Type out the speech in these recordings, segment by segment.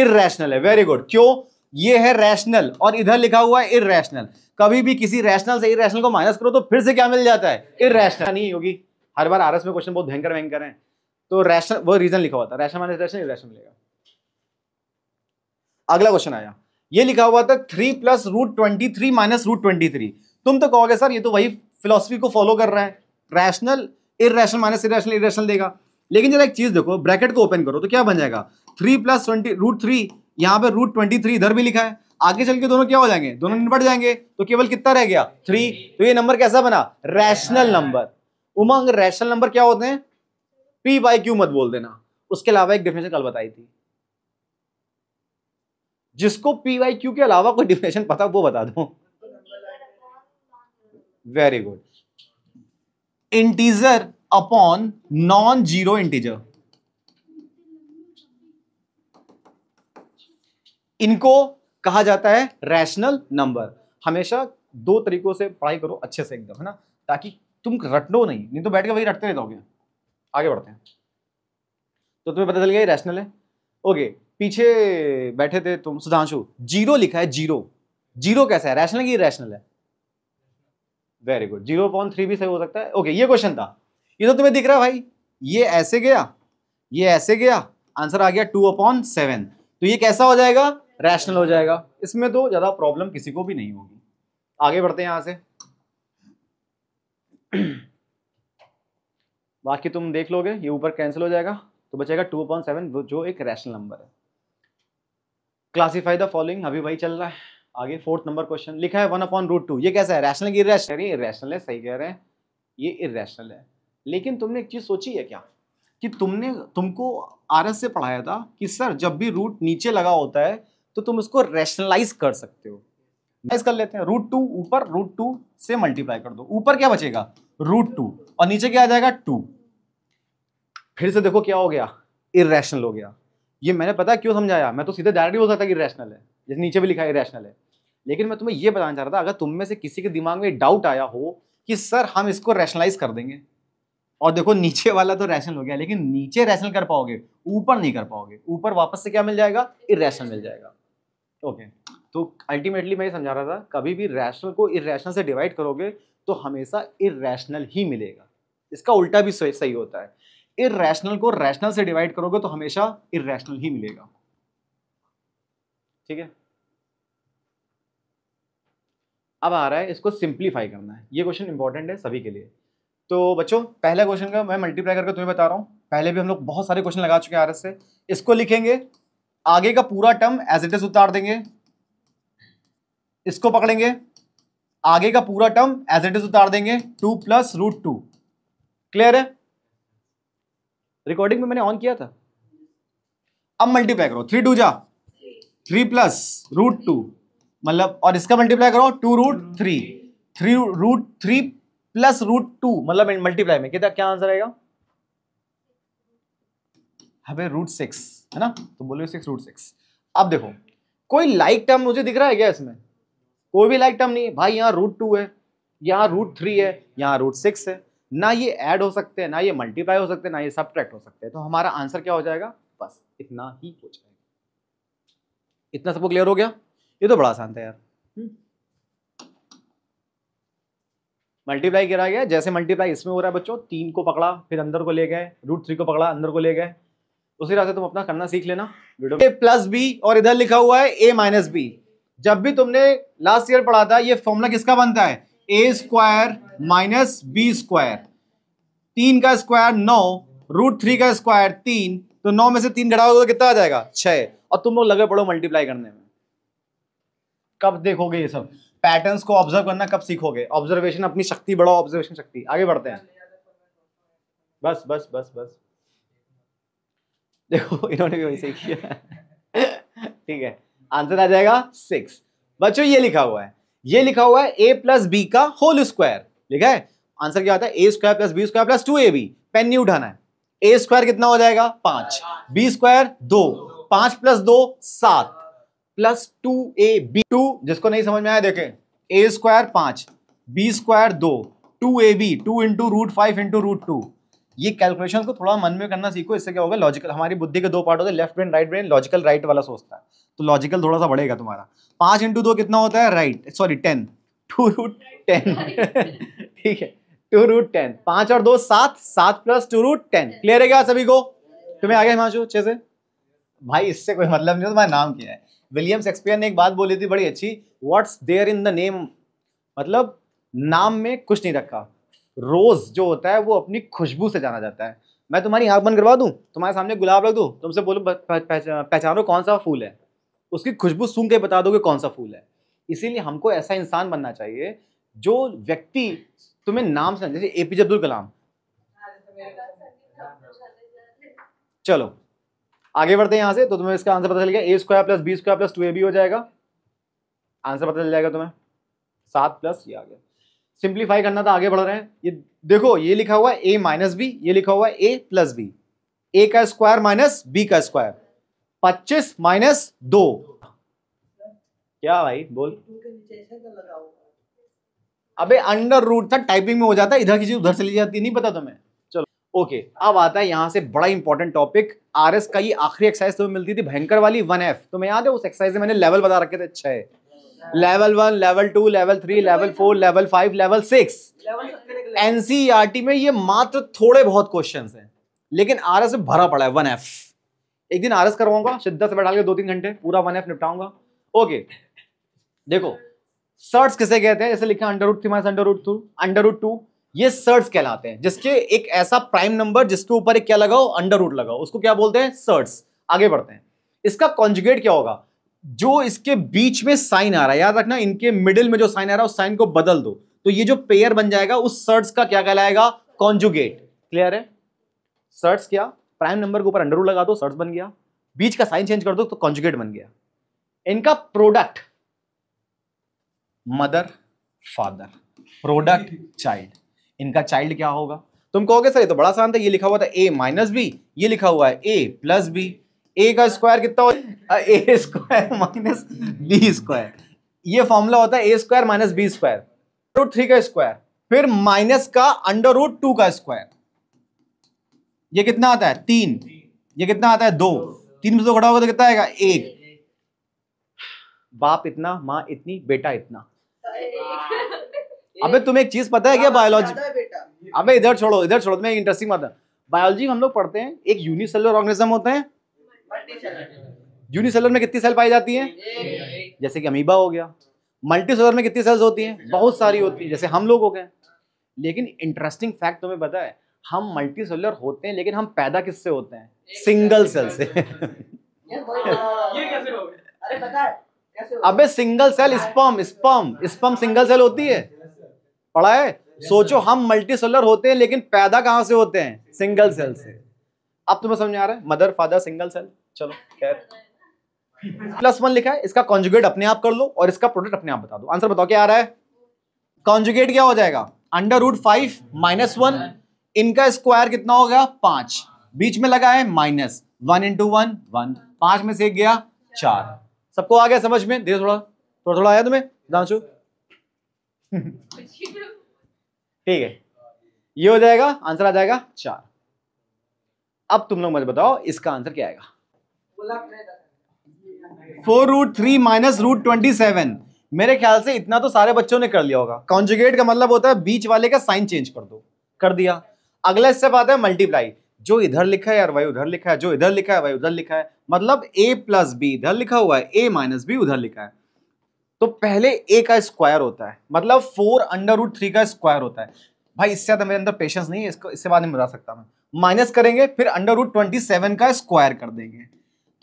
Irrational है। Very good. क्यों? ये है रैशनल और इधर लिखा हुआ है इररेशनल। कभी भी किसी रैशनल से इररेशनल को माइनस करो तो फिर से क्या मिल जाता है? इररेशनल। नहीं होगी, हर बार आरएस में क्वेश्चन बहुत भयंकर भयंकर है, तो रैशनल वो रीजन लिखा हुआ था, रैशनल माइनस रैशनल इररेशनल मिलेगा। अगला क्वेश्चन आया, ये लिखा हुआ था 3 प्लस रूट 23 माइनस रूट 23। तुम तो कहोगे सर ये तो वही फिलॉसफी को फॉलो कर रहा है, rational irrational minus irrational irrational देगा। लेकिन जरा एक चीज देखो, ब्रैकेट को ओपन करो तो क्या बन जाएगा? 3 प्लस रूट 3, यहां पे रूट 23 इधर भी लिखा है, आगे चल के दोनों क्या हो जाएंगे? दोनों निपट जाएंगे, तो केवल कितना रह गया? 3। तो ये नंबर कैसा बना? Rational number. उमंग रैशनल नंबर क्या होते हैं? पी बाई क्यू मत बोल देना, उसके अलावा एक डेफिनेशन कल बताई थी। जिसको पी बाई क्यू के अलावा कोई डेफिनेशन पता वो बता दो। Very good. Integer upon non zero integer, इनको कहा जाता है रैशनल नंबर। हमेशा दो तरीकों से पढ़ाई करो अच्छे से एकदम, है ना, ताकि तुम रटो नहीं तो बैठ के वही रटते रह जाओगे। आगे बढ़ते हैं। तो तुम्हें पता चल गया रैशनल है। ओके, पीछे बैठे थे तुम सुधांशु, जीरो लिखा है, जीरो। जीरो कैसा है? रैशनल की रैशनल है? Very good. 0.3 भी सही हो सकता है। ओके, ये क्वेश्चन था, ये तो तुम्हें दिख रहा है भाई, ये ऐसे गया, ये ऐसे गया, आंसर आ गया 2/7। तो ये कैसा हो जाएगा? रैशनल हो जाएगा। इसमें तो ज्यादा प्रॉब्लम किसी को भी नहीं होगी। आगे बढ़ते हैं यहां से। बाकी तुम देख लोगे, ये ऊपर कैंसिल हो जाएगा तो बचेगा 2/7 जो एक रैशनल नंबर है। क्लासिफाई द फॉलोइंग, अभी वही चल रहा है। आगे 4th नंबर क्वेश्चन लिखा है 1/√2। ये कैसा है? रैशनल की इररेशनल? इररेशनल है, सही कह रहे हैं, ये इररेशनल है। लेकिन तुमने एक चीज सोची है क्या कि तुमको आरएस से पढ़ाया था कि सर जब भी रूट नीचे लगा होता है तो तुम उसको रैशनलाइज कर सकते हो। कर लेते हैं, √2 ऊपर, √2 से मल्टीप्लाई कर दो, ऊपर क्या बचेगा? √2 और नीचे क्या आ जाएगा? 2। फिर से देखो क्या हो गया? इररेशनल हो गया। ये मैंने पता क्यों समझाया, मैं तो सीधे डायरेक्ट हो सकता कि इररेशनल है, जैसे नीचे भी लिखा है इररेशनल है, लेकिन मैं तुम्हें ये बताना चाह रहा था अगर तुम में से किसी के दिमाग में डाउट आया हो कि सर हम इसको रैशनलाइज कर देंगे, और देखो नीचे वाला तो रैशनल हो गया, लेकिन नीचे रैशनल कर पाओगे, ऊपर नहीं कर पाओगे, ऊपर वापस से क्या मिल जाएगा? इररेशनल मिल जाएगा। ओके, तो अल्टीमेटली मैं ये समझा रहा था कभी भी रैशनल को इररेशनल से डिवाइड करोगे तो हमेशा इररेशनल ही मिलेगा। इसका उल्टा भी सही होता है, इररेशनल को रैशनल से डिवाइड करोगे तो हमेशा इररेशनल ही मिलेगा। ठीक है, अब आ रहा है इसको सिंप्लीफाई करना है। ये क्वेश्चन इंपॉर्टेंट है सभी के लिए। तो बच्चों पहले क्वेश्चन का मैं मल्टीप्लाई करके तुम्हें बता रहा हूं, पहले भी हम लोग बहुत सारे क्वेश्चन लगा चुके हैं आरएस से। इसको लिखेंगे, आगे का पूरा टर्म एज इट इज उतार देंगे, इसको पकड़ेंगे, आगे का पूरा टर्म एज इट इज उतार देंगे, 2 प्लस √2। क्लियर है? रिकॉर्डिंग में मैंने ऑन किया था। अब मल्टीप्लाई करो, 3 2 जा 3 प्लस √2, मतलब, और इसका मल्टीप्लाई करो 2√3, 3√3 प्लस √2, मतलब मल्टीप्लाई में कितना, क्या आंसर आएगा? √6 है ना, तो बोलो 6√6। अब देखो कोई लाइक टर्म मुझे दिख रहा है क्या इसमें? कोई भी लाइक टर्म नहीं है भाई। यहाँ √2 है, यहाँ √3 है, यहाँ √6 है। ना ये ऐड हो सकते हैं, ना ये मल्टीप्लाई हो सकते हैं, ना ये सब्ट्रैक्ट हो सकते हैं। तो हमारा आंसर क्या हो जाएगा? बस इतना ही हो जाएगा। इतना सबको क्लियर हो गया? ये तो बड़ा आसान था यार। मल्टीप्लाई करा गया, जैसे मल्टीप्लाई इसमें हो रहा है बच्चों, 3 को पकड़ा फिर अंदर को ले गए, √3 को पकड़ा अंदर को ले गए, उसी तरह से तुम अपना करना सीख लेना। वीडियो a प्लस बी और इधर लिखा हुआ है a माइनस बी। जब भी तुमने लास्ट ईयर पढ़ा था ये फॉर्मूला किसका बनता है? a² minus b²। 3 का स्क्वायर 9, √3 का स्क्वायर 3, तो 9 में से 3 घटाओगे तो कितना आ जाएगा? 6। और तुम लोग लगे पड़ो मल्टीप्लाई करने में। कब देखोगे ये सब पैटर्न्स को ऑब्जर्व करना? कब सीखोगे? ऑब्जर्वेशन, अपनी शक्ति बढ़ाओ, ऑब्जर्वेशन शक्ति। आगे बढ़ते हैं। बस बस बस बस, देखो इन्होंने भी वैसे किया। ठीक है, आंसर आ जाएगा 6। बच्चों ये लिखा हुआ है, ये लिखा हुआ है a प्लस बी का होल स्क्वायर लिखा है। आंसर क्या आता है? a² plus b² plus 2ab। Pen नहीं उठाना है। a² कितना हो जाएगा? 5, b² 2, 5 प्लस 2 7 प्लस 2ab। 2 जिसको नहीं समझ में आया देखें, a² 5, b² 2, 2ab 2 into √5 into √2, ये कैलकुलेशन को थोड़ा मन में करना सीखो, इससे क्या होगा, लॉजिकल, हमारी बुद्धि के दो पार्ट होते हैं, left brain right brain, logical right वाला सोचता है, तो लॉजिकल थोड़ा सा बढ़ेगा तुम्हारा। 5 इंटू 2 कितना होता है, राइट, सॉरी 10, 2√10 ठीक है, 2√10, 5 और 2 7, 7 प्लस 2√10, क्लियर है क्या सभी को? तुम्हें आ गया हिमांशु अच्छे से? भाई इससे कोई मतलब नहीं, तुम्हारा नाम क्या है? विलियम शेक्सपियर ने एक बात बोली थी बड़ी अच्छी, what's there in the name, मतलब नाम में कुछ नहीं रखा। रोज जो होता है वो अपनी खुशबू से जाना जाता है। मैं तुम्हारी आंख बंद करवा दूं, तुम्हारे सामने गुलाब रख दूं, तुमसे बोलो पहचानो कौन सा फूल है, उसकी खुशबू सूंघ के बता दोगे कौन सा फूल है। इसीलिए हमको ऐसा इंसान बनना चाहिए जो व्यक्ति तुम्हें नाम से, जैसे एपीजे अब्दुल कलाम। चलो आगे बढ़ते हैं यहां से, तो तुम्हें इसका आंसर पता चल गया, a² + b² + 2ab हो जाएगा, आंसर पता चल जाएगा तुम्हें, 7 प्लस ये आ गया। सिंप्लीफाई करना था, आगे बढ़ रहे हैं। ये देखो, ये लिखा हुआ है a - b, ये लिखा हुआ है a + b, a का स्क्वायर माइनस b का स्क्वायर, 25 - 2, क्या भाई बोल? अबे अंडर रूट था, टाइपिंग में हो जाता है, इधर की चीज उधर चली जाती है, नहीं पता तुम्हें? चलो ओके, अब आता है यहां से बड़ा इंपॉर्टेंट टॉपिक, आरएस का ये आखिरी एक्सरसाइज तुम्हें मिलती थी भयंकर वाली 1F, तुम्हें याद है? उस एक्सरसाइज में मैंने लेवल बता रखे थे 6, level 1, level 2, level 3, level 4, level 5, level 6। NCERT में ये मात्र थोड़े बहुत क्वेश्चंस हैं, लेकिन आरएस में भरा पड़ा है 1F। एक दिन आरएस करवाऊंगा, शिद्दत से बैठा के 2-3 घंटे पूरा 1F निपटाऊंगा। ओके देखो, सर्ट्स किसे कहते हैं? जैसे लिखा √3 - √2, ये सर्ट्स कहलाते हैं, जिसके एक ऐसा प्राइम नंबर जिसके ऊपर एक क्या लगाओ, अंडर रूट लगाओ, उसको क्या बोलते हैं? सर्ट्स। आगे बढ़ते हैं, इसका कॉन्जुगेट क्या होगा? जो इसके बीच में साइन आ रहा है, याद रखना, इनके मिडिल में जो साइन आ रहा है उस साइन को बदल दो, तो ये जो पेयर बन जाएगा उस सर्ट्स का क्या कहलाएगा? कॉन्जुगेट। क्लियर है? सर्ट्स क्या, प्राइम नंबर के ऊपर अंडर रूट लगा दो, सर्ट्स बन गया, बीच का साइन चेंज कर दो तो कॉन्जुगेट बन गया। इनका product mother father, product child, इनका चाइल्ड क्या होगा? तुम कहोगे सर ये तो बड़ा आसान था, ये लिखा हुआ था a - b, ये लिखा हुआ है a + b, a का स्क्वायर कितना होता है? a² - b², ये फॉर्मूला होता है a² - b², √3 का स्क्वायर, फिर माइनस का √2 का स्क्वायर, ये कितना आता है? 3, ये कितना आता है? 2, 3 में से 2 घटाओगे तो कितना आएगा? 1। बाप इतना, माँ इतनी, बेटा इतना। अबे तुम्हें एक चीज पता है क्या बायोलॉजी? अबे इधर छोड़ो, इधर छोड़ो, तुम्हें एक इंटरेस्टिंग बात है, बायोलॉजी हम लोग पढ़ते हैं, एक यूनिसेलुलर ऑर्गेनिज्म होते हैं, यूनिसेलुलर में कितनी सेल पाई जाती हैं? जैसे कि अमीबा हो गया। मल्टीसेलुलर में कितनी सेल्स होती हैं? बहुत सारी होती हैं, जैसे हम लोग हो गए। लेकिन इंटरेस्टिंग फैक्ट तुम्हें पता है, हम मल्टीसेलुलर होते हैं लेकिन हम पैदा किससे होते हैं? सिंगल सेल से। ये कैसे हो गए? अरे पता है कैसे हो? अबे single cell, sperm single cell होती है, पढ़ा है? सोचो हम मल्टीसेलुलर होते हैं लेकिन पैदा कहां से होते हैं? सिंगल सेल से। अब तुम्हें समझ आ रहा है? Mother father single cell. चलो खैर, +1 लिखा है, इसका कॉन्जुगेट अपने आप कर लो और इसका प्रोडक्ट अपने आप बता दो। आंसर बताओ क्या आ रहा है? कॉन्जुगेट क्या हो जाएगा? √5 - 1, इनका स्क्वायर कितना हो गया? 5, बीच में लगा है माइनस, 1 × 1 1, 5 में से 1 गया 4। सबको आ गया समझ में? धीरे थोड़ा थोड़ा थोड़ा आया तुम्हें दांशु? ठीक है, ये हो जाएगा, आंसर आ जाएगा 4। अब तुम लोग मुझे बताओ इसका आंसर क्या आएगा? 4√3 - √27। मेरे ख्याल से इतना तो सारे बच्चों ने कर लिया होगा। कॉन्जुगेट का मतलब होता है बीच वाले का साइन चेंज कर दो, कर दिया। अगला स्टेप आता है मल्टीप्लाई, जो इधर लिखा है यार वही उधर लिखा है, जो इधर लिखा है वही उधर लिखा है, मतलब a + b इधर लिखा हुआ है, a - b उधर लिखा है। तो पहले a का स्क्वायर होता है, मतलब 4 √3 का स्क्वायर होता है। भाई इससे ज्यादा मेरे अंदर पेशेंस नहीं है, इसको इससे बाद में बता सकता मैं। माइनस करेंगे, फिर √27 का स्क्वायर कर देंगे।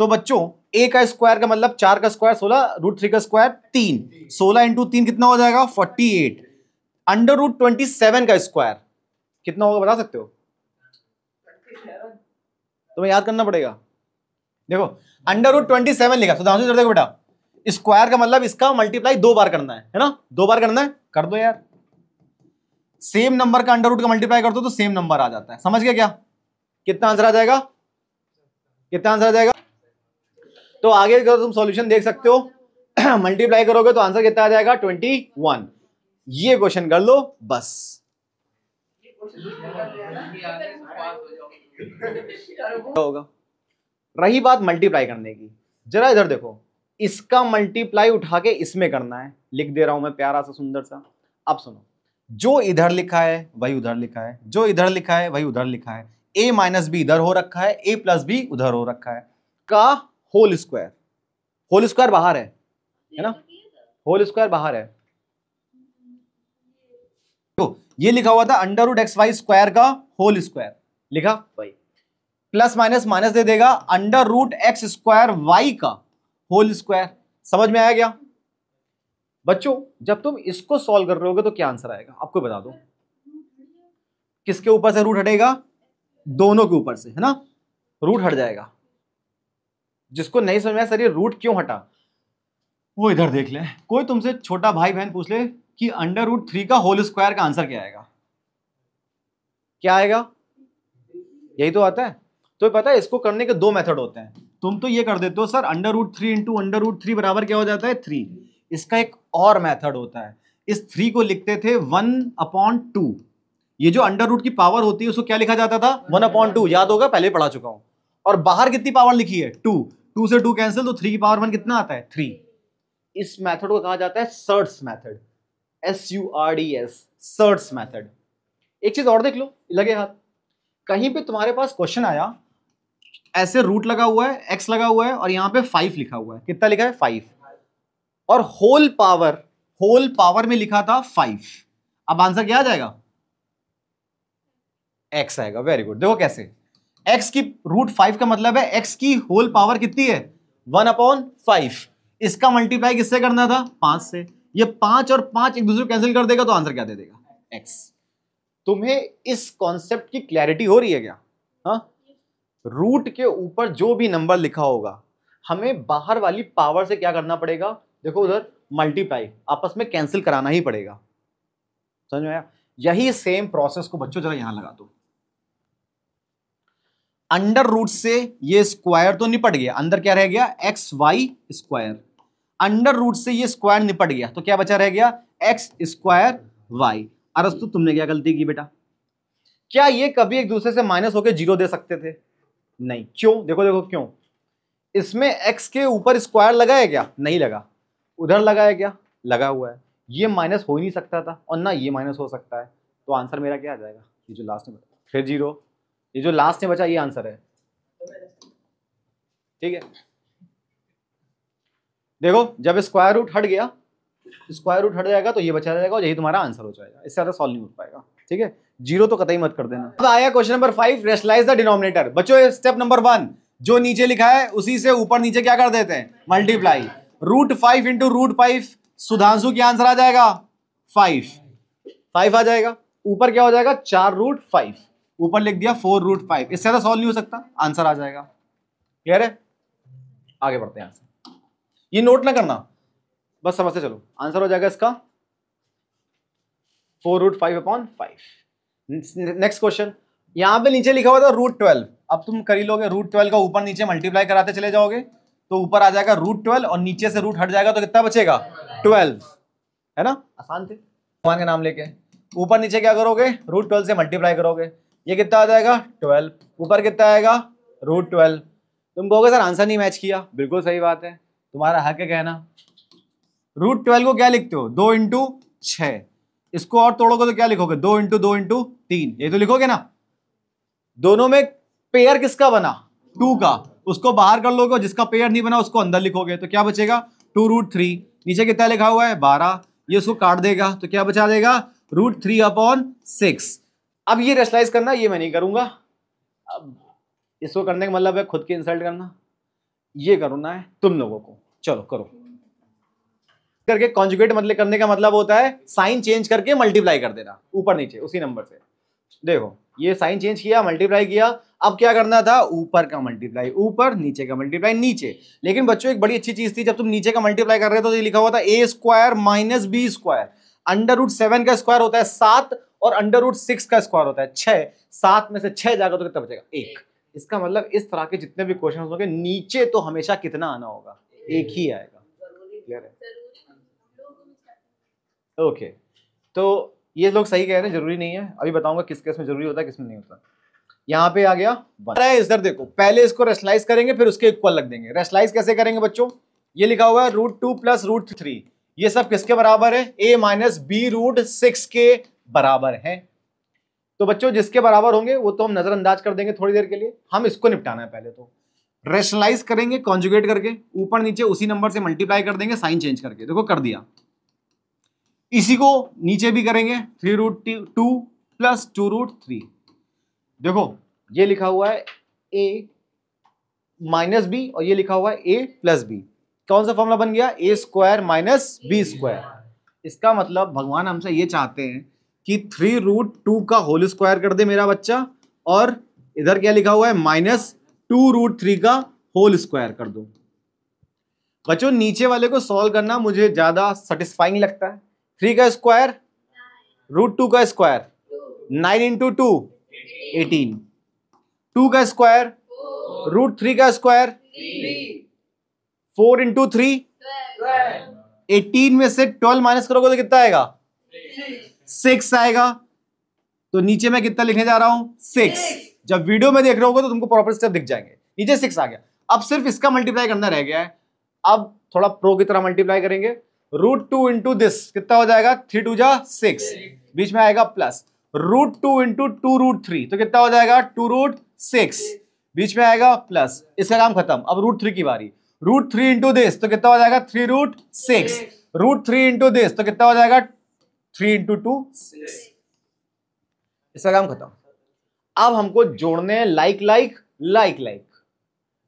तो बच्चों a का स्क्वायर का मतलब 4 का स्क्वायर 16, √3 का स्क्वायर 3, 16 × 3 कितना हो जाएगा? 48। √27 का स्क्वायर कितना होगा बता सकते हो? तुम्हें याद करना पड़ेगा। देखो √27 लिखा, सुधांशु इधर देखो बेटा, स्क्वायर का मतलब इसका मल्टीप्लाई 2 बार करना है ना? 2 बार करना है, कर दो यार। सेम नंबर का अंडर रूट का मल्टीप्लाई कर दो तो सेम नंबर आ जाता है। समझ गया क्या? कितना आंसर आ जाएगा? कितना आंसर आ जाएगा? तो आगे अगर तुम सॉल्यूशन देख सकते हो, मल्टीप्लाई करोगे तो आंसर कितना आ जाएगा? 21। ये क्वेश्चन कर लो बस। क्या होगा? रही बात मल्टीप्लाई करने की, जरा इधर देखो, इसका मल्टीप्लाई उठा के इसमें करना है, लिख दे रहा हूं मैं प्यारा सा सुंदर सा। अब सुनो, जो इधर लिखा है वही उधर लिखा है, जो इधर लिखा है वही उधर लिखा है, a माइनस बी इधर हो रखा है, a प्लस बी उधर हो रखा है का होल स्क्वायर। होल स्क्वायर बाहर है ना, होल स्क्वायर बाहर है। तो ये लिखा हुआ था under root X Y square का होल स्क्वायर, लिखा भाई, प्लस माइनस माइनस दे देगा, under root X square Y का होल स्क्वायर। समझ में आया क्या बच्चों? जब तुम इसको सॉल्व कर रहे होगे तो क्या आंसर आएगा आपको बता दो। किसके ऊपर से रूट हटेगा? दोनों के ऊपर से, है ना, रूट हट जाएगा। जिसको नहीं समझ में आया सर ये रूट क्यों हटा, वो इधर देख ले। कोई तुमसे छोटा भाई बहन पूछ ले कि अंडर रूट 3 का होल स्क्वायर का आंसर क्या आएगा, क्या आएगा? यही तो आता है। तो पता है इसको करने के दो मेथड होते हैं। तुम तो ये कर देते हो sir under root 3 into under root 3 बराबर क्या हो जाता है 3। इसका एक और मेथड होता है, इस 3 को लिखते थे 1/2। ये जो अंडर रूट की पावर होती है उसको क्या लिखा जाता था 1/2, याद होगा पहले पढ़ा चुका हूं। और बाहर कितनी पावर लिखी है 2, 2 से 2 कैंसिल, तो 3 की पावर 1 कितना आता है 3। इस मेथड को कहा जाता है surds method, SURDS, surds method. एक चीज और देख लो, लगे हाथ, कहीं पे तुम्हारे पास क्वेश्चन आया, ऐसे रूट लगा हुआ है, x लगा हुआ है और यहां पे 5 लिखा हुआ है, कितना लिखा है 5, और होल पावर में लिखा था 5। अब आंसर क्या आ जाएगा? x आएगा। Very good. देखो कैसे, x की रूट 5 का मतलब है x की होल पावर कितनी है 1/5। इसका मल्टीप्लाई किससे करना था 5 से। ये 5 और 5 एक दूसरे को कैंसिल कर देगा तो आंसर क्या दे देगा x। तुम्हें इस कॉन्सेप्ट की क्लैरिटी हो रही है क्या? हाँ, रूट के ऊपर जो भी नंबर लिखा होगा हमें बाहर वाली पावर से क्या करना पड़ेगा, देखो उधर मल्टीप्लाई, आपस में कैंसिल कराना ही पड़ेगा। समझ में आया? यही सेम प्रोसेस को बच्चों जरा यहां लगा दो। अंडर रूट से ये स्क्वायर तो निपट गया, अंदर क्या रह गया X Y square. Under root से ये स्क्वायर निपट गया तो क्या बचा रह गया एक्स स्क्वायर वाई। अरस्तु तुमने क्या गलती की बेटा? क्या ये कभी एक दूसरे से माइनस होकर 0 दे सकते थे? नहीं। क्यों? देखो देखो क्यों, इसमें x के ऊपर स्क्वायर लगा है क्या? नहीं लगा। उधर लगा है क्या? लगा हुआ है। ये माइनस हो ही नहीं सकता था और ना ये माइनस हो सकता है, तो आंसर मेरा क्या आ जाएगा? ये जो लास्ट में बचा फिर 0, ये जो लास्ट में बचा ये आंसर है। ठीक है, देखो जब स्क्वायर रूट हट गया, स्क्वायर रूट हट जाएगा तो ये बचा रहेगा और यही तुम्हारा आंसर हो जाएगा। इससे ज्यादा सॉल्व नहीं हो पाएगा। ठीक है, 0 तो कतई मत कर देना। अब आया question number 5, rationalise the denominator. बच्चों स्टेप नंबर 1, जो नीचे लिखा है उसी से ऊपर नीचे क्या कर देते हैं multiply. Root 5 into root 5, Sudhanshu की आंसर आ जाएगा 5 आ जाएगा। ऊपर क्या हो जाएगा 4 रूट 5, ऊपर लिख दिया 4 रूट 5। इससे ज्यादा सॉल्व नहीं हो सकता, आंसर आ जाएगा। क्लियर है? आगे बढ़ते हैं। ये नोट ना करना, बस समझते चलो। आंसर हो जाएगा इसका 4 रूट 5/5। नेक्स्ट क्वेश्चन, यहां पे नीचे लिखा हुआ था रूट 12। अब तुम कर ही लोगे, रूट 12 का ऊपर नीचे मल्टीप्लाई कराते चले जाओगे तो ऊपर आ जाएगा रूट 12 और नीचे से रूट हट जाएगा तो कितना बचेगा 12, है ना? आसान थे। भगवान का नाम लेके ऊपर नीचे क्या करोगे रूट 12 से मल्टीप्लाई करोगे, ये कितना आ जाएगा 12, ऊपर कितना आएगा रूट 12। तुम कहोगे सर आंसर नहीं मैच किया, बिल्कुल सही बात है, तुम्हारा हक है कहना। रूट 12 को क्या लिखते हो 2 इंटू 6, इसको और तोड़ोगे तो क्या लिखोगे 2 इंटू 2 इंटू 3, ये तो लिखोगे ना। दोनों में पेयर किसका बना 2 का, उसको बाहर कर लोगे, जिसका पेयर नहीं बना उसको अंदर लिखोगे तो क्या बचेगा 2 रूट 3। नीचे कितना लिखा हुआ है 12, ये उसको काट देगा तो क्या बचा देगा रूट 3/6। अब ये रेशनलाइज करना ये मैं नहीं करूंगा, अब इसको करने का मतलब है खुद की इंसल्ट करना, ये करना है तुम लोगों को। चलो करो करके। कॉन्जुगेट मतलब करने का मतलब होता है साइन चेंज करके मल्टीप्लाई कर देना ऊपर नीचे उसी नंबर से। देखो ये साइन चेंज किया, मल्टीप्लाई किया, अब क्या करना था ऊपर का मल्टीप्लाई ऊपर, नीचे का मल्टीप्लाई नीचे। लेकिन बच्चों एक बड़ी अच्छी चीज थी, जब तुम नीचे का मल्टीप्लाई कर रहे थे तो ये लिखा हुआ था a square minus B square. Under root 7 का स्क्वायर होता है 7 और अंडर रूट 6 का स्क्वायर होता है 6। 7 में से 6 जाएगा तो कितना बचेगा 1। इसका मतलब इस तरह के जितने भी क्वेश्चन होंगे नीचे तो हमेशा कितना आना होगा 1 ही आएगा। क्लियर है? ओके तो ये लोग सही कह रहे हैं, जरूरी नहीं है, अभी बताऊंगा किस केस में जरूरी होता है किस में नहीं होता। यहाँ पे आ गया 1। इधर देखो, पहले इसको रेशनलाइज करेंगे फिर उसके इक्वल लग देंगे। रेशनलाइज कैसे करेंगे बच्चों, ये लिखा हुआ है √2 + √3, ये सब किसके बराबर है, a - b√6 के बराबर है। तो बच्चों जिसके बराबर होंगे वो तो हम नजरअंदाज कर देंगे थोड़ी देर के लिए, हम इसको निपटाना है। पहले तो रेशनलाइज करेंगे कॉन्जुगेट करके, ऊपर नीचे उसी नंबर से मल्टीप्लाई कर देंगे साइन चेंज करके। देखो कर दिया। इसी को नीचे भी करेंगे 3√2 + 2√3। देखो ये लिखा हुआ है a - b और ये लिखा हुआ है a + b। कौन सा फॉर्मूला बन गया, a² - b²। इसका मतलब भगवान हमसे ये चाहते हैं कि 3√2 का होल स्क्वायर कर दे मेरा बच्चा, और इधर क्या लिखा हुआ है -2√3 का होल स्क्वायर कर दो। बच्चों नीचे वाले को सॉल्व करना मुझे ज्यादा सेटिस्फाइंग लगता है। 3 का स्क्वायर, √2 का स्क्वायर, 9 × 2 18, 2 का स्क्वायर, √3 का स्क्वायर, 4 × 3 18 में से 12 माइनस करोगे तो कितना आएगा, 6 आएगा। तो नीचे मैं कितना लिखने जा रहा हूं, 6। जब वीडियो में देख रहे होगे तो तुमको प्रॉपर स्टेप दिख जाएंगे। नीचे 6 आ गया। अब सिर्फ इसका मल्टीप्लाई करना रह गया है। अब थोड़ा प्रो की तरह मल्टीप्लाई करेंगे। √2 × दिस कितना हो जाएगा, 3 × 2 = 6, बीच में आएगा प्लस। √2 × 2√3 तो कितना हो जाएगा, 2√6, बीच में आएगा प्लस। इसका काम खत्म। अब √3 की बारी। √3 × दिस तो कितना हो जाएगा, 3√6। √3 × दिस तो कितना हो जाएगा, 3 × 2 6। इसका काम खत्म। अब हमको जोड़ने हैं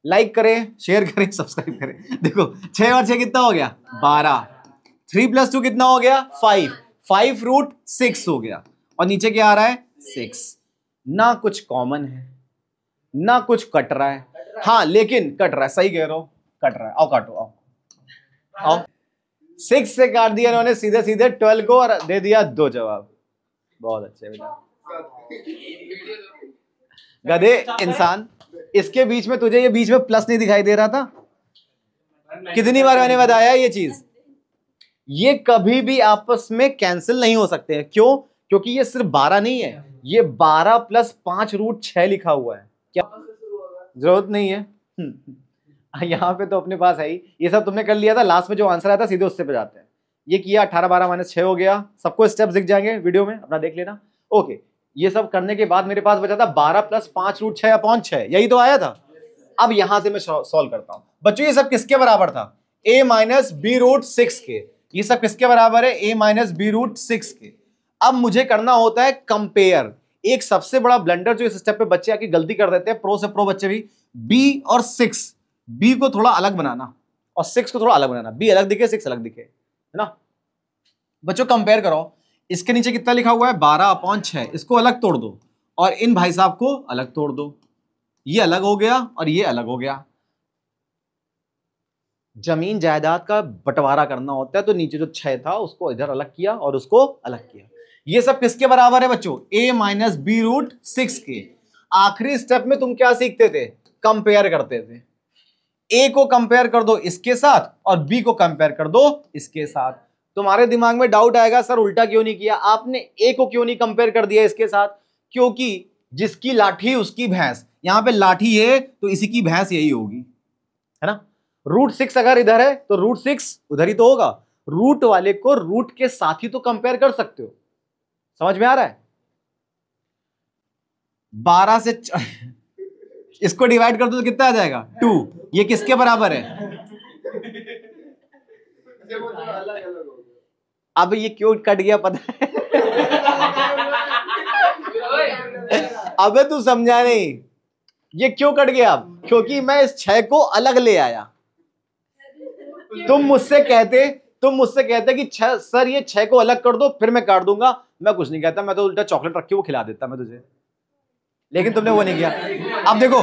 लाइक करें, शेयर करें, सब्सक्राइब करें। देखो 6 और 6 कितना हो गया, 12। 3 + 2 कितना हो गया, 5। 5√6 हो गया। और नीचे क्या आ रहा है, 6। ना कुछ कॉमन है ना कुछ कट रहा है, हाँ लेकिन कट रहा है। सही कह रहे हो, कट रहा है। आओ काटो, आओ। 6 से काट दिया इन्होंने सीधे सीधे 12 को और दे दिया 2 जवाब। बहुत अच्छे बेटा, गधे इंसान। इसके बीच में तुझे ये बीच में प्लस नहीं दिखाई दे रहा था? कितनी बार मैंने बताया ये चीज, ये कभी भी आपस में कैंसिल नहीं हो सकते हैं। क्यों? क्योंकि ये सिर्फ 12 नहीं है, ये 12 + 5√6 लिखा हुआ है। क्या जरूरत नहीं है यहाँ पे तो अपने पास है ही। ये सब तुमने कर लिया था, लास्ट में जो आंसर आया था सीधे उससे पे जाते हैं। ये किया, 18 12 - 6 हो गया। सबको स्टेप्स दिख जाएंगे वीडियो में, अपना देख लेना। ओके, ये सब करने के बाद मेरे पास बचा था 12 + 5√6/6, यही तो आया था। अब यहां से मैं सॉल्व करता हूं। बच्चों ये सब किसके बराबर था, a - b√6 के। ये सब किसके बराबर है, a - b√6 के। अब मुझे करना होता है कंपेयर। एक सबसे बड़ा ब्लंडर जो इस स्टेप पे बच्चे आके गलती कर देते हैं, प्रो से प्रो बच्चे भी, b और 6, b को थोड़ा अलग बनाना और 6 को थोड़ा अलग बनाना। b अलग दिखे, 6 अलग दिखे, है ना। बच्चों कंपेयर करो, इसके नीचे कितना लिखा हुआ है, 12/6। इसको अलग तोड़ दो और इन भाई साहब को अलग तोड़ दो। ये अलग हो गया और ये अलग हो गया। जमीन जायदाद का बंटवारा करना होता है, तो नीचे जो 6 था उसको इधर अलग किया और उसको अलग किया। ये सब किसके बराबर है बच्चों, a - b√6 के। आखिरी स्टेप में तुम क्या सीखते थे, कंपेयर करते थे। a को कंपेयर कर दो इसके साथ और b को कंपेयर कर दो इसके साथ। तुम्हारे दिमाग में डाउट आएगा, सर उल्टा क्यों नहीं किया आपने, a को क्यों नहीं कंपेयर कर दिया इसके साथ? क्योंकि जिसकी लाठी उसकी भैंस। यहां पे लाठी है तो इसी की भैंस यही होगी, है ना। √6 अगर इधर है तो √6 उधर ही तो होगा। रूट वाले को रूट के साथ ही तो कंपेयर कर सकते हो। समझ में आ रहा है? 12 से इसको डिवाइड कर दो तो कितना आ जाएगा, 2। ये किसके बराबर है, अब ये क्यों कट गया पता है अबे तू समझा नहीं, ये क्यों कट गया अब, क्योंकि मैं इस 6 को अलग ले आया। तुम मुझसे कहते कि सर ये 6 को अलग कर दो फिर मैं काट दूंगा। मैं कुछ नहीं कहता, मैं तो उल्टा चॉकलेट रख के वो खिला देता मैं तुझे, लेकिन तुमने वो नहीं किया। अब देखो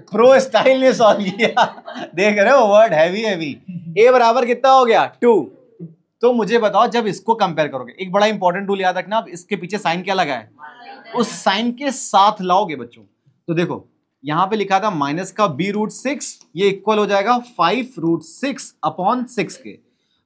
प्रो स्टाइल ने सॉल्व किया, देख रहे हो वर्ड हैवी। a बराबर कितना हो गया, 2। तो मुझे बताओ जब इसको कंपेयर करोगे, एक बड़ा इंपॉर्टेंट रूल याद रखना, अब इसके पीछे साइन क्या लगा है, उस साइन के साथ लाओगे बच्चों। तो देखो यहां पे लिखा था माइनस का b√6, ये इक्वल हो जाएगा 5√6/6 के।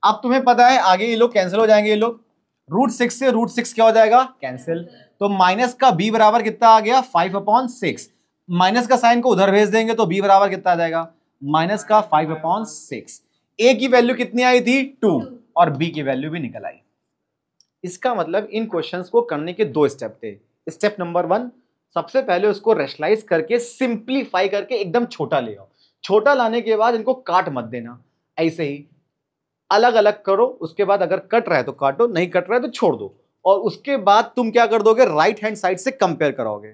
अब तुम्हें पता है आगे ये लोग कैंसिल हो जाएंगे, ये लोग √6 से √6 क्या हो जाएगा, कैंसिल। तो माइनस का b बराबर कितना आ गया, 5/6। माइनस का साइन को उधर भेज देंगे तो b बराबर कितना आ जाएगा, माइनस का 5/6। a की वैल्यू कितनी आई थी, 2, और b की वैल्यू भी निकल आई। इसका मतलब इन क्वेश्चंस को करने के 2 स्टेप थे। स्टेप नंबर 1, सबसे पहले उसको रेशनलाइज करके सिंप्लीफाई करके एकदम छोटा ले आओ। छोटा लाने के बाद इनको काट मत देना, ऐसे ही अलग अलग करो। उसके बाद अगर कट रहा है तो काटो, नहीं कट रहा है तो छोड़ दो। और उसके बाद तुम क्या कर दोगे, राइट हैंड साइड से कंपेयर कराओगे,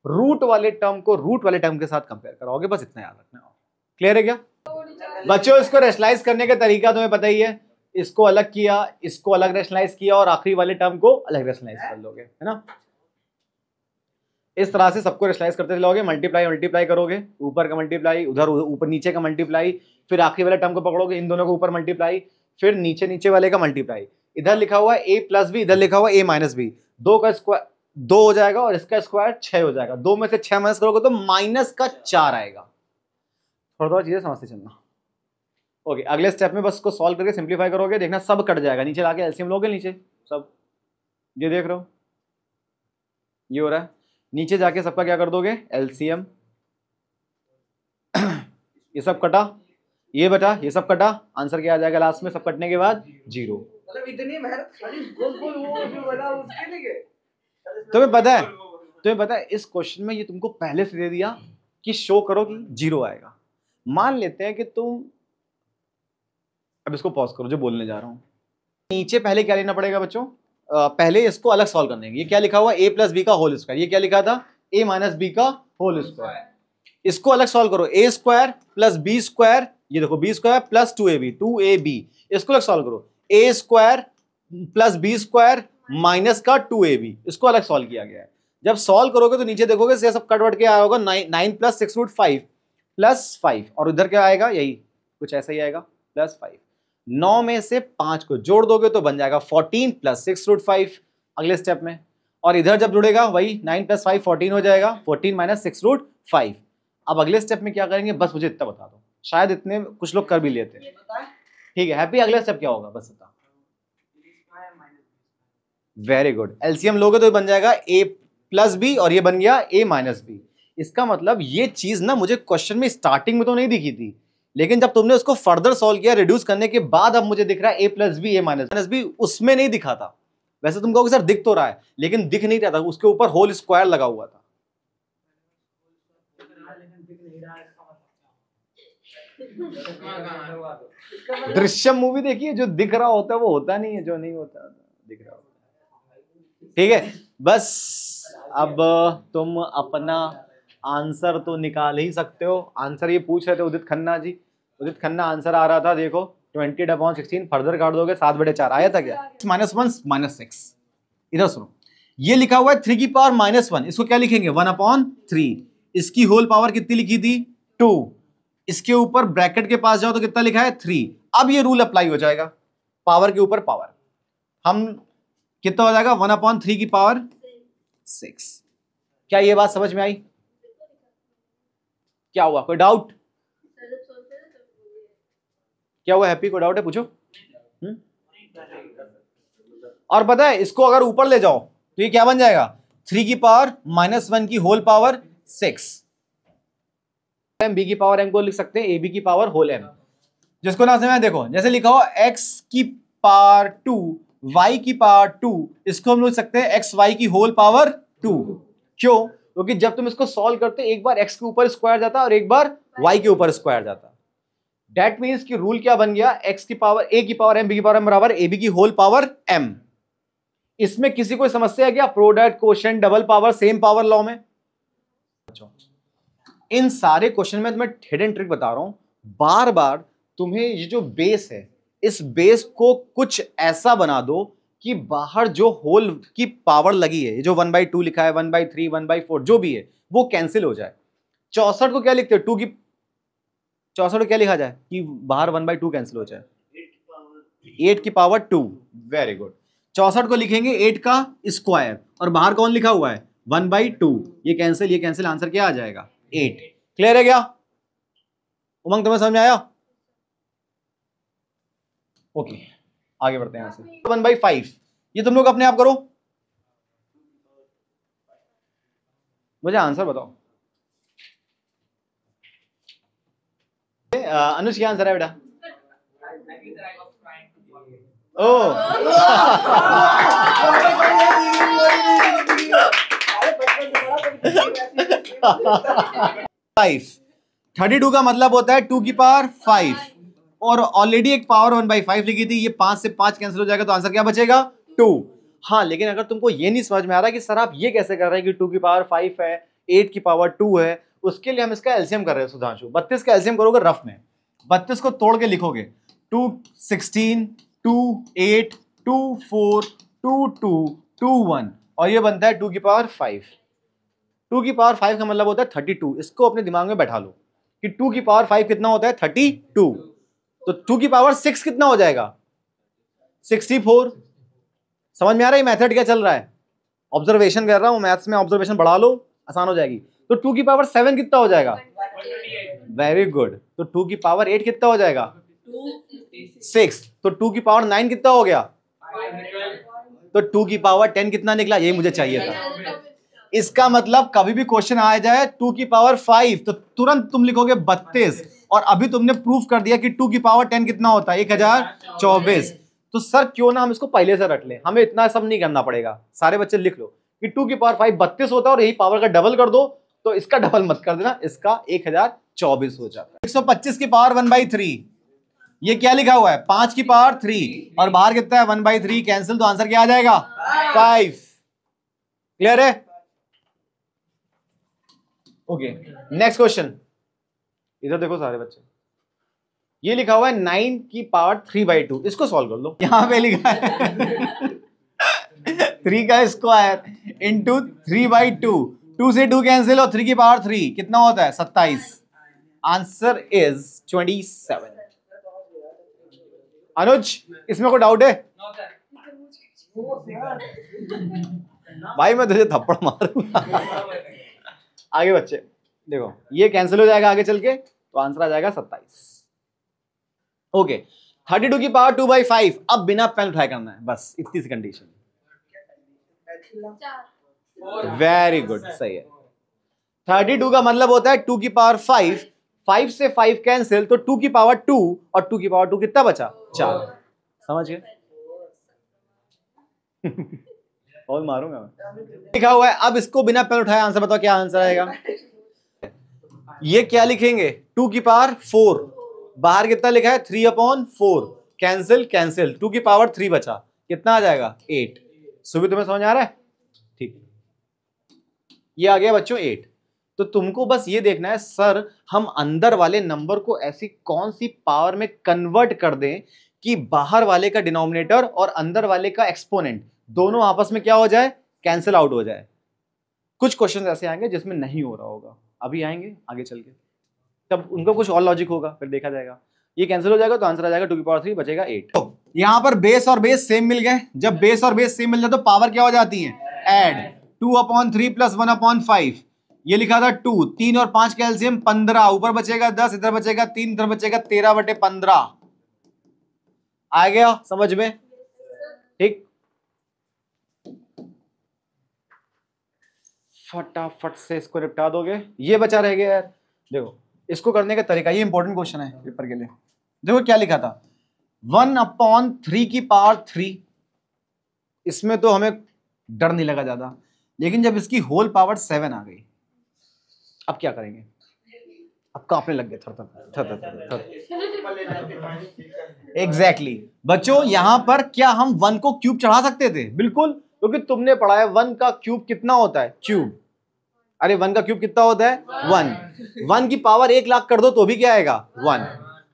रूट वाले टर्म को रूट वाले टर्म के साथ कंपेयर कराओगे। बस इतना याद रखना। क्लियर है क्या बच्चों? इसको रेशनलाइज करने का तरीका तुम्हें पता ही है। इसको अलग किया, इसको अलग रेशनलाइज किया, और आखिरी वाले टर्म को अलग रेशनलाइज कर लोगे, है ना। इस तरह से सबको रेशनलाइज करते चलोगे, मल्टीप्लाई मल्टीप्लाई करोगे, ऊपर का मल्टीप्लाई, उधर ऊपर नीचे का मल्टीप्लाई, फिर आखिरी वाले टर्म को पकड़ोगे, इन दोनों को ऊपर मल्टीप्लाई, फिर नीचे नीचे वाले का मल्टीप्लाई। इधर लिखा हुआ है a+b, इधर लिखा हुआ है a-b, 2 का स्क्वायर 2 हो जाएगा और इसका स्क्वायर 6 हो जाएगा। 2 में से 6 माइनस करोगे तो -4 आएगा। थोड़ा थोड़ा चीजें समझते चलना। ओके, अगले स्टेप में बस इसको सॉल्व करके सिंप्लीफाई करोगे, देखना सब कट जाएगा। नीचे लाके एलसीएम लोगे, नीचे सब ये देख रहे हो, ये हो रहा है। नीचे जाके सबका क्या कर दोगे, एलसीएम। ये सब कटा, ये बटा, ये सब कटा, आंसर क्या आ जाएगा लास्ट में, सब कटने के बाद 0। मतलब इतनी मेहनत खाली गोल गोल वो जो बना उसके लिए तुम्हें पता है इस क्वेश्चन में ये तुमको पहले से दे दिया कि शो करो कि 0 आएगा। मान लेते हैं कि तुम, अब इसको पॉज करो जो बोलने जा रहा हूं। नीचे पहले क्या लेना पड़ेगा बच्चों, पहले इसको अलग सॉल्व करने। ये क्या लिखा हुआ, a+b का होल स्क्वायर, ये क्या लिखा था, a-b का होल स्क्वायर। इसको अलग सॉल्व करो, a² + b², ये देखो b² + 2ab, इसको अलग सॉल्व करो, a² + b² माइनस का 2ab, इसको अलग सॉल्व किया गया है। जब सॉल्व करोगे तो नीचे देखोगे सब कटवट के आया होगा, 9 + 6√5 + 5, और उधर क्या आएगा, यही कुछ ऐसा ही आएगा, +5। 9 में से 5 को जोड़ दोगे तो बन जाएगा 14 + 6√5 अगले स्टेप में। और इधर जब जुड़ेगा वही 9 + 5 14 हो जाएगा, 14 - 6√5। अब अगले स्टेप में क्या करेंगे, बस मुझे इतना बता दो, शायद इतने कुछ लोग कर भी लेते हैं। ठीक है हैप्पी, अगला स्टेप क्या होगा बस बता। वेरी गुड, एलसीएम लोगे तो बन जाएगा a+b और ये बन गया a-b। इसका मतलब ये चीज ना मुझे क्वेश्चन में स्टार्टिंग में तो नहीं दिखी थी, लेकिन जब तुमने उसको फर्दर सॉल्व किया रिड्यूस करने के बाद अब मुझे दिख रहा है a+b a-b, उसमें नहीं दिखा था। वैसे तुम कहोगे सर दिख तो रहा है, लेकिन दिख नहीं रहा था, उसके ऊपर होल स्क्वायर लगा हुआ था। दृश्यम मूवी देखिए, जो दिख रहा होता है वो होता नहीं है, जो नहीं होता दिख रहा होता है। ठीक है, बस अब तुम अपना आंसर तो निकाल ही सकते हो। आंसर ये पूछ रहे थे उदित खन्ना जी, उदित खन्ना आंसर आ रहा था, देखो 20/16 फर्दर काट दोगे 7/4 आया था क्या, -1 -6। इधर सुनो, ये लिखा हुआ है 3 की पावर -1, इसको क्या लिखेंगे 1/3। इसकी होल पावर कितनी लिखी थी 2, इसके ऊपर ब्रैकेट के पास जाओ तो कितना लिखा है 3। अब ये रूल अप्लाई हो जाएगा, पावर के ऊपर पावर, हम कितना हो जाएगा 1/3 की पावर 6। क्या ये बात समझ में आई, क्या हुआ, कोई डाउट, क्या हुआ हैप्पी, कोई डाउट है पूछो। और पता है इसको अगर ऊपर ले जाओ तो ये क्या बन जाएगा 3 की पावर -1 की होल पावर 6। b की पावर m को लिख सकते हैं ab की पावर होल m। जिसको ना समझ में, देखो जैसे लिखा हो x की पावर 2 y की पावर 2, इसको हम लिख सकते हैं xy की होल पावर 2। क्यों, क्योंकि जब तुम इसको सॉल्व करते एक बार x के ऊपर स्क्वायर जाता और एक बार y के ऊपर स्क्वायर जाता। दैट मीन्स कि रूल क्या बन गया, x की पावर a की पावर m b की पावर m बराबर ab की होल पावर m। इसमें किसी को समस्या है क्या, product, quotient, double power, same power law में। इन सारे क्वेश्चन में मैं हिडन ट्रिक बता रहा हूं, बार बार तुम्हें ये जो बेस है इस बेस को कुछ ऐसा बना दो कि बाहर जो होल की पावर लगी है, ये जो 1/2 लिखा है, 1/3, 1/4 जो भी है वो कैंसिल हो जाए। 64 को क्या लिखते हैं 2 की 64 को क्या लिखा जाए कि बाहर 1/2 कैंसिल हो जाए, 8 की पावर 2। वेरी गुड, 64 को लिखेंगे 8 का स्क्वायर और बाहर कौन लिखा हुआ है 1/2, ये कैंसिल, आंसर क्या आ जाएगा 8। क्लियर है क्या उमंग, तुम्हें समझ में आया। ओके आगे बढ़ते हैं यहाँ से। 1/5 ये तुम लोग अपने आप करो, मुझे आंसर बताओ। अनुज क्या आंसर है बेटा? ओ 5 32 का मतलब होता है 2 की पावर 5 और ऑलरेडी एक पावर 1/5 लिखी थी, ये 5 से 5 कैंसिल हो जाएगा तो आंसर क्या बचेगा 2। हाँ लेकिन अगर तुमको ये नहीं समझ में आ रहा कि सर आप ये कैसे कर रहे हैं कि 2 की पावर 5 है 8 की पावर 2 है, उसके लिए हम इसका एलसीएम कर रहे हैं सुधांशु। 32 का एलसीएम करोगे रफ में, 32 को तोड़ के लिखोगे 2 16 2 8 2 4 2 2 2 1 और ये बनता है 2 की पावर 5। 2 की पावर 5 का मतलब होता है 32। इसको अपने दिमाग में बैठा लो कि 2 की पावर 5 कितना होता है 32। तो 2 की पावर 6 कितना हो जाएगा 64। समझ में आ रहा है मेथड क्या चल रहा है? ऑब्जर्वेशन कर रहा हूं, मैथ्स में ऑब्जर्वेशन बढ़ा लो आसान हो जाएगी। तो 2 की पावर 7 कितना हो जाएगा? Very good. तो 2 की पावर 8 कितना हो जाएगा 6। तो 2 की पावर 9 कितना हो गया? तो 2 की पावर 10 कितना निकला? यही मुझे चाहिए था। इसका मतलब कभी भी क्वेश्चन आ जाए 2 की पावर 5 तो तुरंत तुम लिखोगे 32 और अभी तुमने प्रूफ कर दिया कि 2 की पावर 10 कितना होता है 1024। तो सर क्यों ना हम इसको पहले से रख लें, हमें इतना सब नहीं करना पड़ेगा। सारे बच्चे लिख लो कि 2 की पावर 5 32 होता है और यही पावर का डबल कर दो, तो इसका डबल मत कर देना, इसका 1024 हो जाता है। 125 की पावर 1/3 ये क्या लिखा हुआ है 5 की पावर 3 और बाहर कितना है 1/3 कैंसिल, तो आंसर क्या आ जाएगा 5। क्लियर है? ओके नेक्स्ट क्वेश्चन, इधर देखो सारे बच्चे, ये लिखा हुआ है 9 की पावर 3/2, इसको सॉल्व कर लो। यहां पे लिखा है 3 का स्क्वायर इंटू 3/2, 2 से 2 कैंसिल और 3 की पावर 3 कितना होता है 27। Answer is 27। अनुज इसमें कोई डाउट है? भाई मैं तुझे थप्पड़ मारूंगा। आगे बच्चे देखो ये कैंसिल हो जाएगा आगे चल के, तो आंसर आ जाएगा 27। ओके 32 की पावर 2/5 अब बिना पेन उठाए करना है, बस इतनी सी कंडीशन। वेरी गुड सही है। 32 का मतलब होता है 2 की पावर 5, 5 से 5 कैंसिल तो 2 की पावर 2 और 2 की पावर 2 कितना बचा 4। समझ गए? और मारूंगा मैं। लिखा हुआ है अब इसको बिना पेन उठाए आंसर बताओ क्या आंसर आएगा। ये क्या लिखेंगे 2 की पावर 4, बाहर कितना लिखा है 3/4 कैंसिल कैंसिल 2 की पावर 3 बचा कितना आ जाएगा 8। सुबह तुम्हें समझ आ रहा है? ठीक ये आ गया बच्चों 8। तो तुमको बस ये देखना है सर हम अंदर वाले नंबर को ऐसी कौन सी पावर में कन्वर्ट कर दें कि बाहर वाले का डिनोमिनेटर और अंदर वाले का एक्सपोनेंट दोनों आपस में क्या हो जाए कैंसिल आउट हो जाए। कुछ क्वेश्चन ऐसे आएंगे जिसमें नहीं हो रहा होगा, अभी आएंगे आगे चल के, तब उनका कुछ और लॉजिक होगा फिर देखा जाएगा। ये कैंसिल हो जाएगा तो आंसर आ जाएगा 2 की पावर 3 बचेगा 8। तो यहां पर बेस और बेस सेम मिल गए, जब बेस और बेस सेम मिल जाए तो पावर क्या हो जाती है ऐड। 2/3 प्लस 1/5 ये लिखा था 2, 3 और 5 का एलसीएम 15, ऊपर बचेगा 10, इधर बचेगा 3, इधर बचेगा 13/15। आ गया समझ में? ठीक फटाफट से इसको निपटा दोगे, ये बचा रह गया यार। देखो इसको करने का तरीका, ये इंपॉर्टेंट क्वेश्चन है पेपर के लिए। देखो क्या लिखा था 1/3 की पावर 3, इसमें तो हमें डर नहीं लगा ज्यादा, लेकिन जब इसकी होल पावर 7 आ गई अब क्या करेंगे? अब कांपने लग गए थर। एग्जैक्टली बच्चों यहां पर क्या हम 1 को क्यूब चढ़ा सकते थे? बिल्कुल, क्योंकि तुमने पढ़ा है 1 का क्यूब कितना होता है क्यूब। अरे 1 का क्यूब कितना होता है 1। 1 की पावर 1 लाख कर दो तो भी क्या आएगा 1।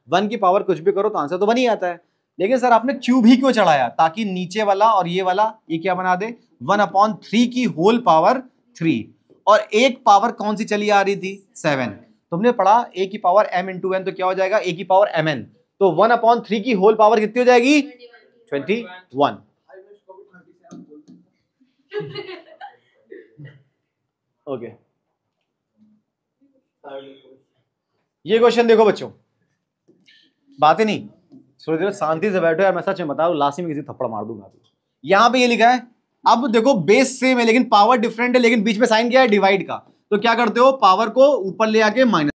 1 की पावर कुछ भी करो तो आंसर तो 1 ही आता है। लेकिन सर आपने क्यूब ही क्यों चढ़ाया? ताकि नीचे वाला और ये वाला ये क्या बना दे 1/3 की होल पावर 3, और एक पावर कौन सी चली आ रही थी 7। तुमने पढ़ा a की पावर m इंटू n तो क्या हो जाएगा a की पावर mn, तो 1/3 की होल पावर कितनी हो जाएगी 21। ओके ये क्वेश्चन देखो बच्चों, बात ही नहीं थोड़ी देर शांति से बैठो यार, मैं सच में बता रहा हूं, लास्ट में किसी थप्पड़ मार दूंगा अभी। यहाँ पे ये लिखा है, अब देखो बेस सेम है लेकिन पावर डिफरेंट है, लेकिन बीच में साइन क्या है, डिवाइड का। तो क्या करते हो, पावर को ऊपर ले आके माइनस